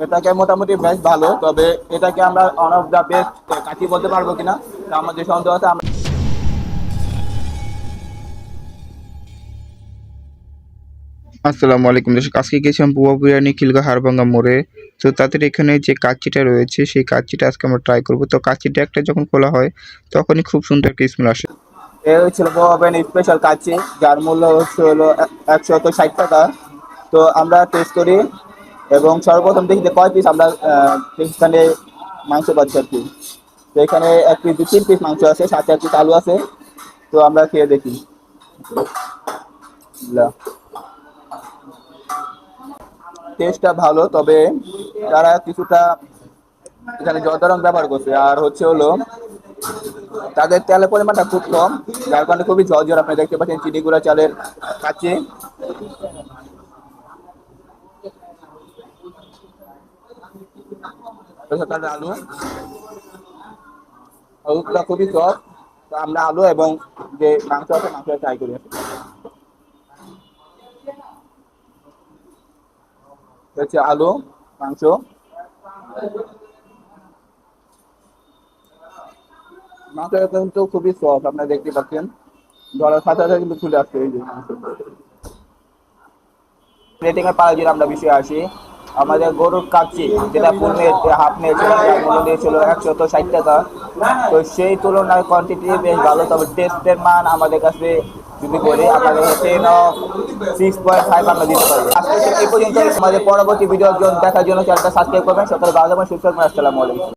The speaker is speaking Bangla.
এটাকে মোটামুটি বেশ ভালো, তবে এটাকে আমরা ওয়ান অফ দ্য বেস্ট কাঠি বলতে পারবো কিনা তা আমার যে সন্দেহ আছে। আসসালামু আলাইকুম দর্শক, আজকে গেছিলাম বুয়া বিরিয়ানি খিলগা হাড়ভাঙ্গা মোড়ে। তো তাদের এখানে যে কাচ্চিটা রয়েছে সেই কাচ্চিটা আজকে আমরা ট্রাই করব। তো কাচ্চিটা একটা যখন খোলা হয় তখনই খুব সুন্দর একটা স্মেল আসে। এ হচ্ছিল গোয়াবেন স্পেশাল কাচ্চি, যার মূল্য হলো 160 টাকা। তো আমরা টেস্ট করি এবং সর্বপ্রথম দেখি যে কয় পিস আমরা এখানে মাংস পাচ্ছি আর কি। তো এখানে 1 পিস 3 পিস মাংস আছে, সাথে 1 পিস আলু আছে। তো আমরা খেয়ে দেখি। টেস্টটা ভালো, তবে তারা কিছুটা এখানে জর্দা ব্যবহার করছে, আর হচ্ছে হলো তাদের তেলের পরিমাণটা খুব কম, যার কারণে খুবই ঝরঝর। আপনি দেখতে পাচ্ছেন চিনি গুঁড়া চালের কাচ্চি। তাদের আলু আলুটা খুবই সফট। তো আমরা আলু এবং যে মাংস আছে মাংসটা ট্রাই করি। হচ্ছে আলু, মাংস। মাংসটা কিন্তু খুবই সফট, আপনারা দেখতে পাচ্ছেন ধরার সাথে সাথে কিন্তু চলে আসছে এই যে মাংস। রেটিং এর পালা যদি আমরা বিষয়ে আসি, আমাদের গরুর কাচ্চি যেটা ফুল হাফ নিয়েছিল, যার মূল্য দিয়েছিল 160 টাকা। তো সেই তুলনায় কোয়ান্টিটি বেশ ভালো, তবে টেস্টের মান আমাদের কাছে যদি বলি আমাদের 10/6.5 আমরা দিতে পারি। আজকে এই পর্যন্ত। আমাদের পরবর্তী ভিডিও দেখার জন্য চ্যানেলটা সাবস্ক্রাইব করবেন। সকালে ভালো থাকবেন, সুস্থ থাকবেন। আসসালামু আলাইকুম।